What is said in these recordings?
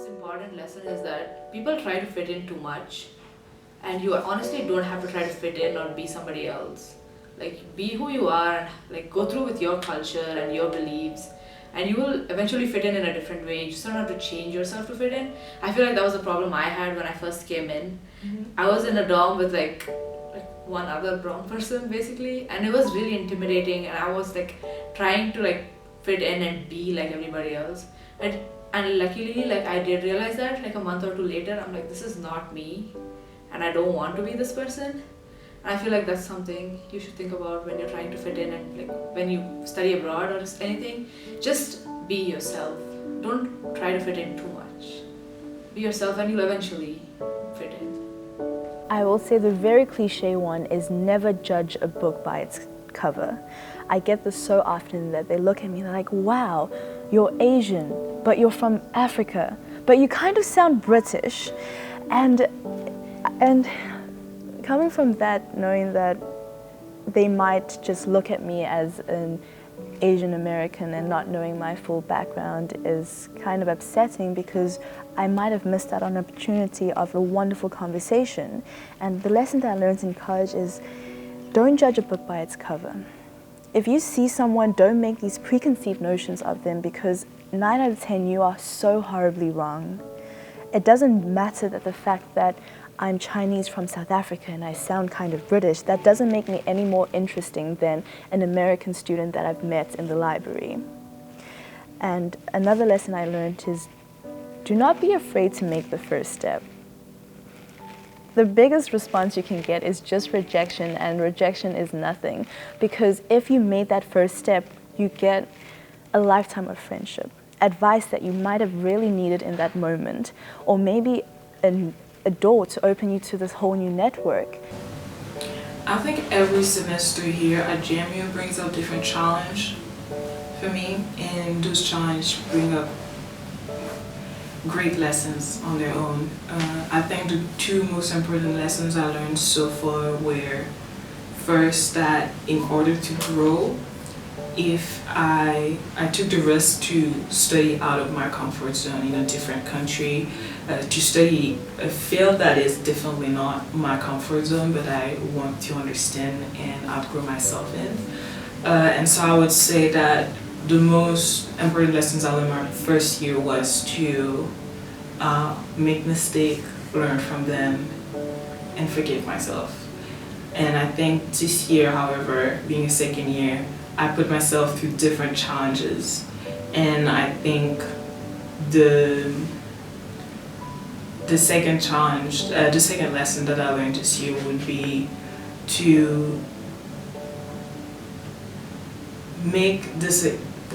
most important lesson is that people try to fit in too much, and you honestly don't have to try to fit in or be somebody else. Like, be who you are and like go through with your culture and your beliefs, and you will eventually fit in a different way. You just don't have to change yourself to fit in. I feel like that was a problem I had when I first came in. I was in a dorm with like one other brown person basically, and it was really intimidating, and I was like trying to like fit in and be like everybody else. And luckily, like, I did realize that like a month or two later, I'm like, this is not me, and I don't want to be this person. And I feel like that's something you should think about when you're trying to fit in, and like when you study abroad or anything. Just be yourself. Don't try to fit in too much. Be yourself and you'll eventually fit in. I will say the very cliche one is never judge a book by its cover. I get this so often that they look at me and they're like, wow, you're Asian, but you're from Africa, but you kind of sound British. And coming from that, knowing that they might just look at me as an Asian American and not knowing my full background is kind of upsetting, because I might have missed out on an opportunity of a wonderful conversation. And the lesson that I learned in college is don't judge a book by its cover. If you see someone, don't make these preconceived notions of them, because 9 out of 10 you are so horribly wrong. It doesn't matter that the fact that I'm Chinese from South Africa and I sound kind of British. That doesn't make me any more interesting than an American student that I've met in the library. And another lesson I learned is do not be afraid to make the first step. The biggest response you can get is just rejection, and rejection is nothing, because if you made that first step, you get a lifetime of friendship, advice that you might have really needed in that moment, or maybe a door to open you to this whole new network. I think every semester here at JMU brings up different challenge for me, and those challenges bring up great lessons on their own. I think the two most important lessons I learned so far were, first, that in order to grow, if I took the risk to study out of my comfort zone in a different country, to study a field that is definitely not my comfort zone, but I want to understand and outgrow myself in. And so I would say that the most important lessons I learned my first year was to make mistakes, learn from them, and forgive myself. And I think this year, however, being a second year, I put myself through different challenges, and I think the second challenge, the second lesson that I learned this year would be to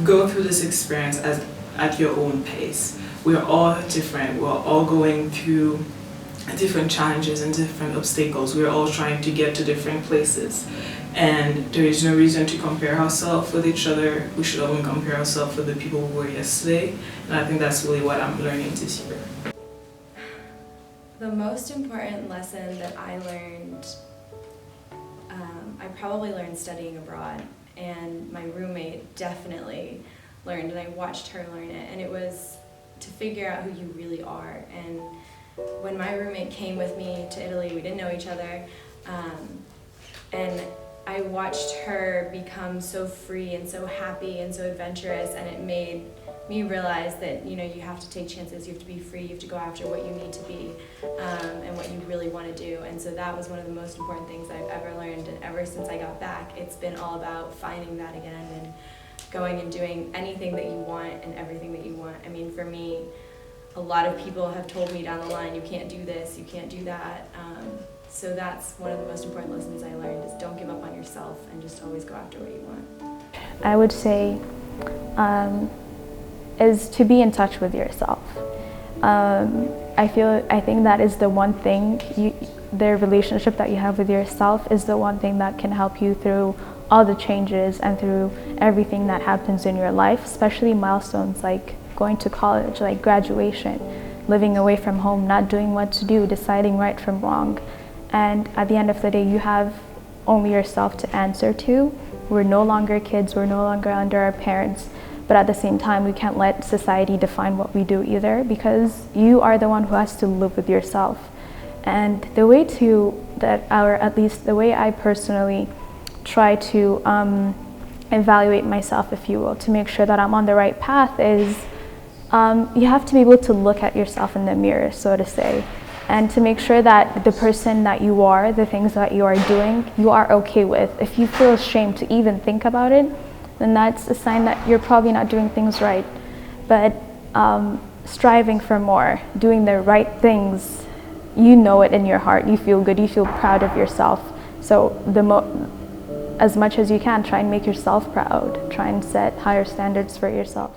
go through this experience at your own pace. We're all different. We're all going through different challenges and different obstacles. We're all trying to get to different places. And there is no reason to compare ourselves with each other. We should only compare ourselves with the people we were yesterday. And I think that's really what I'm learning this year. The most important lesson that I learned, I probably learned studying abroad, and my roommate definitely learned, and I watched her learn it, and it was to figure out who you really are. And when my roommate came with me to Italy, we didn't know each other, and I watched her become so free and so happy and so adventurous, and it made me realize that, you know, you have to take chances, you have to be free, you have to go after what you need to be, and what you really want to do. And so that was one of the most important things I've ever learned, and ever since I got back, it's been all about finding that again and going and doing anything that you want and everything that you want. I mean, for me, a lot of people have told me down the line, you can't do this, you can't do that. So that's one of the most important lessons I learned, is don't give up on yourself and just always go after what you want. I would say is to be in touch with yourself. I think that is the one thing, the relationship that you have with yourself is the one thing that can help you through all the changes and through everything that happens in your life, especially milestones like going to college, like graduation, living away from home, not doing what to do, deciding right from wrong. And at the end of the day, you have only yourself to answer to. We're no longer kids, we're no longer under our parents, but at the same time, we can't let society define what we do either, because you are the one who has to live with yourself. And the way at least the way I personally try to evaluate myself, if you will, to make sure that I'm on the right path is you have to be able to look at yourself in the mirror, so to say, and to make sure that the person that you are, the things that you are doing, you are okay with. If you feel ashamed to even think about it, then that's a sign that you're probably not doing things right. But striving for more, doing the right things, you know it in your heart, you feel good, you feel proud of yourself. So as much as you can, try and make yourself proud. Try and set higher standards for yourself.